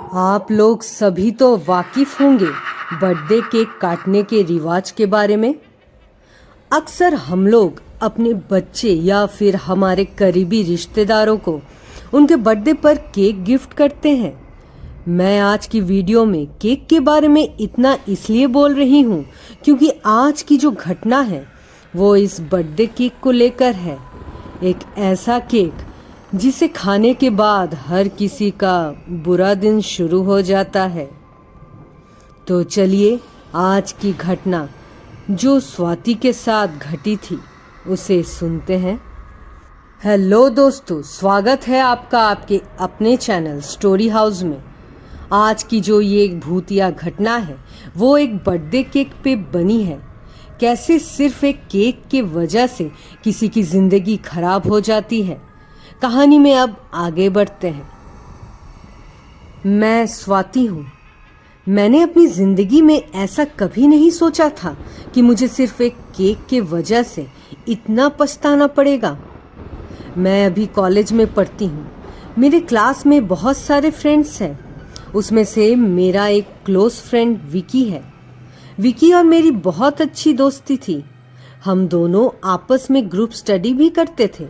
आप लोग सभी तो वाकिफ होंगे बर्थडे केक काटने के रिवाज के बारे में। अक्सर हम लोग अपने बच्चे या फिर हमारे करीबी रिश्तेदारों को उनके बर्थडे पर केक गिफ्ट करते हैं। मैं आज की वीडियो में केक के बारे में इतना इसलिए बोल रही हूँ क्योंकि आज की जो घटना है वो इस बर्थडे केक को लेकर है। एक ऐसा केक जिसे खाने के बाद हर किसी का बुरा दिन शुरू हो जाता है। तो चलिए आज की घटना जो स्वाति के साथ घटी थी उसे सुनते हैं। हेलो दोस्तों, स्वागत है आपका आपके अपने चैनल स्टोरी हाउस में। आज की जो ये भूतिया घटना है वो एक बर्थडे केक पे बनी है। कैसे सिर्फ एक केक के वजह से किसी की जिंदगी खराब हो जाती है। कहानी में अब आगे बढ़ते हैं। मैं स्वाति हूँ। मैंने अपनी जिंदगी में ऐसा कभी नहीं सोचा था कि मुझे सिर्फ एक केक के वजह से इतना पछताना पड़ेगा। मैं अभी कॉलेज में पढ़ती हूँ। मेरे क्लास में बहुत सारे फ्रेंड्स हैं। उसमें से मेरा एक क्लोज फ्रेंड विकी है। विकी और मेरी बहुत अच्छी दोस्ती थी। हम दोनों आपस में ग्रुप स्टडी भी करते थे।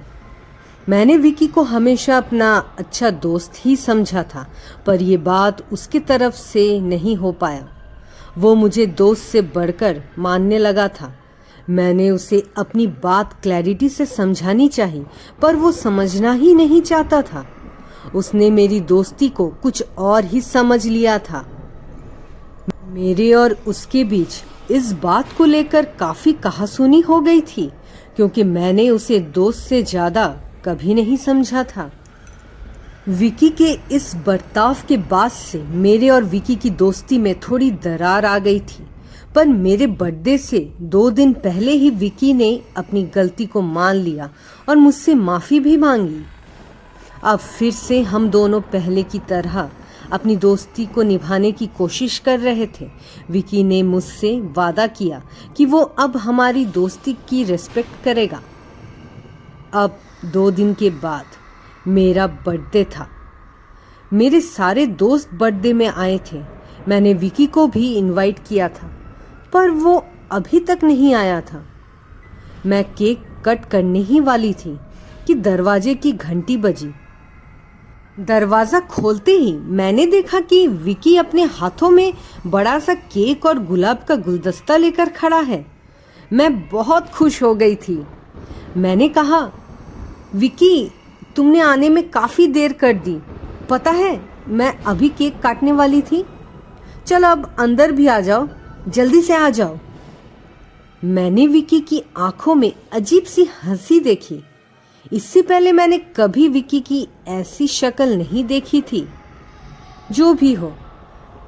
मैंने विकी को हमेशा अपना अच्छा दोस्त ही समझा था, पर यह बात उसकी तरफ से नहीं हो पाया। वो मुझे दोस्त से बढ़कर मानने लगा था। मैंने उसे अपनी बात क्लैरिटी से समझानी चाहिए, पर वो समझना ही नहीं चाहता था। उसने मेरी दोस्ती को कुछ और ही समझ लिया था। मेरे और उसके बीच इस बात को लेकर काफी कहासुनी हो गई थी, क्योंकि मैंने उसे दोस्त से ज्यादा कभी नहीं समझा था। विकी के इस बर्ताव के बाद से मेरे और विकी की दोस्ती में थोड़ी दरार आ गई थी। पर मेरे बर्थडे से 2 दिन पहले ही विकी ने अपनी गलती को मान लिया और मुझसे माफी भी मांगी। अब फिर से हम दोनों पहले की तरह अपनी दोस्ती को निभाने की कोशिश कर रहे थे। विकी ने मुझसे वादा किया कि वो अब हमारी दोस्ती की रिस्पेक्ट करेगा। अब 2 दिन के बाद मेरा बर्थडे था। मेरे सारे दोस्त बर्थडे में आए थे। मैंने विकी को भी इनवाइट किया था, पर वो अभी तक नहीं आया था। मैं केक कट करने ही वाली थी कि दरवाजे की घंटी बजी। दरवाजा खोलते ही मैंने देखा कि विकी अपने हाथों में बड़ा सा केक और गुलाब का गुलदस्ता लेकर खड़ा है। मैं बहुत खुश हो गई थी। मैंने कहा, विकी, तुमने आने में काफी देर कर दी। पता है, मैं अभी केक काटने वाली थी। चलो अब अंदर भी आ जाओ, जल्दी से आ जाओ। मैंने विकी की आंखों में अजीब सी हंसी देखी। इससे पहले मैंने कभी विकी की ऐसी शक्ल नहीं देखी थी। जो भी हो,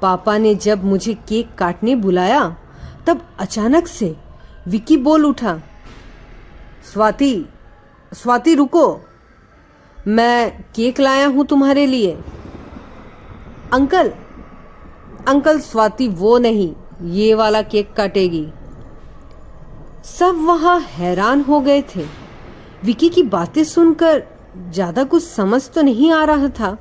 पापा ने जब मुझे केक काटने बुलाया तब अचानक से विकी बोल उठा, स्वाति रुको, मैं केक लाया हूं तुम्हारे लिए। अंकल स्वाति वो नहीं, ये वाला केक काटेगी। सब वहां हैरान हो गए थे। विकी की बातें सुनकर ज्यादा कुछ समझ तो नहीं आ रहा था,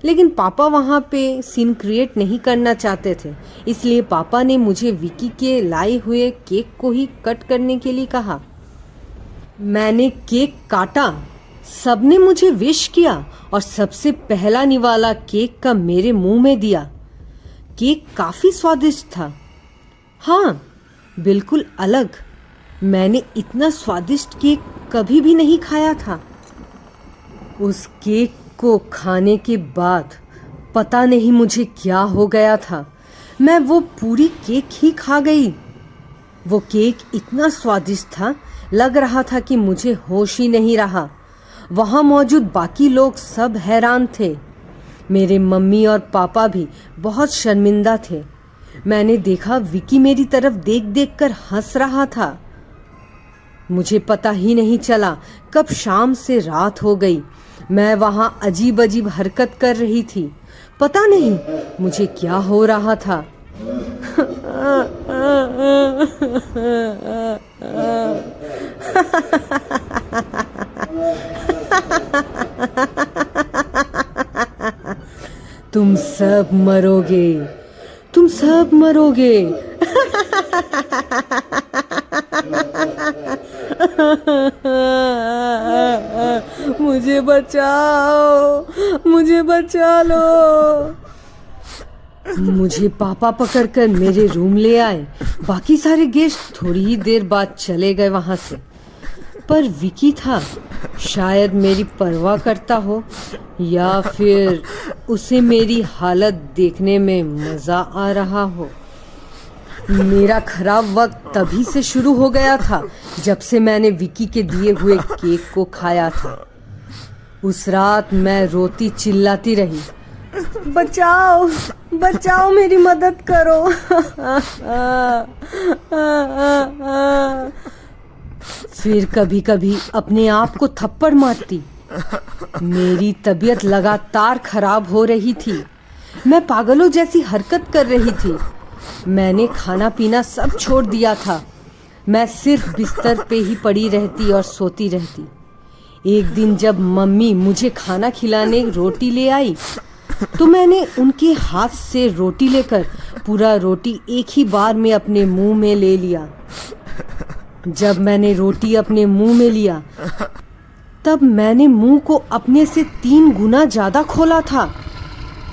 लेकिन पापा वहां पे सीन क्रिएट नहीं करना चाहते थे। इसलिए पापा ने मुझे विकी के लाए हुए केक को ही कट करने के लिए कहा। मैंने केक काटा। सबने मुझे विश किया और सबसे पहला निवाला केक का मेरे मुंह में दिया। केक काफी स्वादिष्ट था। हाँ, बिल्कुल अलग। मैंने इतना स्वादिष्ट केक कभी भी नहीं खाया था। उस केक को खाने के बाद पता नहीं मुझे क्या हो गया था। मैं वो पूरी केक ही खा गई। वो केक इतना स्वादिष्ट था, लग रहा था कि मुझे होश ही नहीं रहा। वहां मौजूद बाकी लोग सब हैरान थे। मेरे मम्मी और पापा भी बहुत शर्मिंदा थे। मैंने देखा विकी मेरी तरफ देख देख कर हंस रहा था। मुझे पता ही नहीं चला कब शाम से रात हो गई। मैं वहां अजीब अजीब हरकत कर रही थी। पता नहीं मुझे क्या हो रहा था। तुम सब मरोगे, तुम सब मरोगे। मुझे बचाओ, मुझे बचा लो। मुझे पापा पकड़कर मेरे रूम ले आए। बाकी सारे गेस्ट थोड़ी ही देर बाद चले गए वहां से, पर विकी था। शायद मेरी परवाह करता हो या फिर उसे मेरी हालत देखने में मजा आ रहा हो। मेरा खराब वक्त तभी से शुरू हो गया था जब से मैंने विकी के दिए हुए केक को खाया था। उस रात मैं रोती चिल्लाती रही, बचाओ, बचाओ, मेरी मदद करो। फिर कभी कभी अपने आप को थप्पड़ मारती। मेरी तबीयत लगातार खराब हो रही थी। मैं पागलों जैसी हरकत कर रही थी। मैंने खाना पीना सब छोड़ दिया था। मैं सिर्फ बिस्तर पे ही पड़ी रहती और सोती रहती। एक दिन जब मम्मी मुझे खाना खिलाने रोटी ले आई तो मैंने उनके हाथ से रोटी लेकर पूरा रोटी एक ही बार में अपने मुंह में ले लिया। जब मैंने रोटी अपने मुंह में लिया तब मैंने मुंह को अपने से 3 गुना ज्यादा खोला था।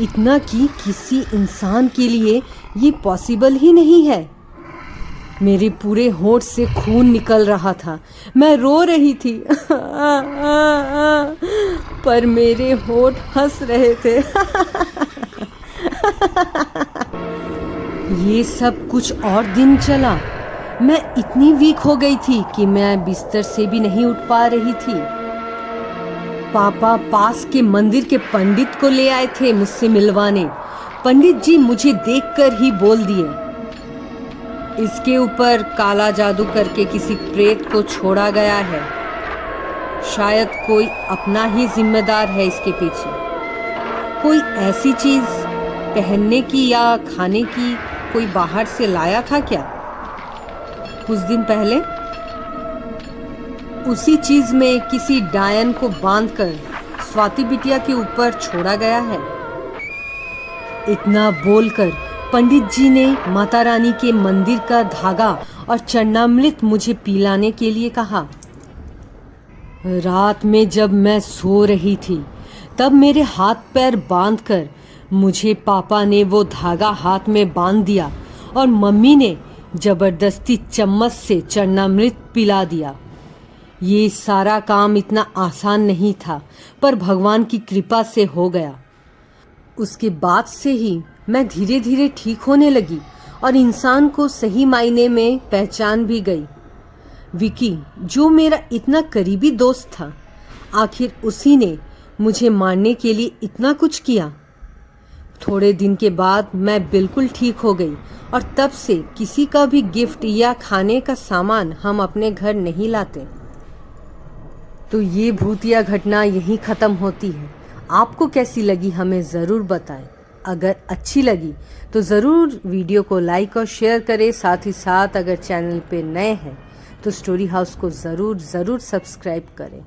इतना कि किसी इंसान के लिए ये पॉसिबल ही नहीं है। मेरे पूरे होंठ से खून निकल रहा था। मैं रो रही थी पर मेरे होंठ हंस रहे थे। ये सब कुछ और दिन चला। मैं इतनी वीक हो गई थी कि मैं बिस्तर से भी नहीं उठ पा रही थी। पापा पास के मंदिर के पंडित को ले आए थे मुझसे मिलवाने। पंडित जी मुझे देखकर ही बोल दिए, इसके ऊपर काला जादू करके किसी प्रेत को छोड़ा गया है। शायद कोई अपना ही जिम्मेदार है इसके पीछे। कोई ऐसी चीज पहनने की या खाने की कोई बाहर से लाया था क्या कुछ दिन पहले? उसी चीज में किसी डायन को बांधकर स्वाति बिटिया के ऊपर छोड़ा गया है। इतना बोलकर पंडित जी ने माता रानी के मंदिर का धागा और चरणामृत मुझे पिलाने के लिए कहा। रात में जब मैं सो रही थी तब मेरे हाथ पैर बांधकर मुझे पापा ने वो धागा हाथ में बांध दिया और मम्मी ने जबरदस्ती चम्मच से चरणामृत पिला दिया। ये सारा काम इतना आसान नहीं था पर भगवान की कृपा से हो गया। उसके बाद से ही मैं धीरे धीरे ठीक होने लगी और इंसान को सही मायने में पहचान भी गई। विकी जो मेरा इतना करीबी दोस्त था, आखिर उसी ने मुझे मारने के लिए इतना कुछ किया। थोड़े दिन के बाद मैं बिल्कुल ठीक हो गई और तब से किसी का भी गिफ्ट या खाने का सामान हम अपने घर नहीं लाते। तो ये भूतिया घटना यहीं ख़त्म होती है। आपको कैसी लगी हमें ज़रूर बताएं। अगर अच्छी लगी तो ज़रूर वीडियो को लाइक और शेयर करें। साथ ही साथ अगर चैनल पे नए हैं तो स्टोरी हाउस को ज़रूर सब्सक्राइब करें।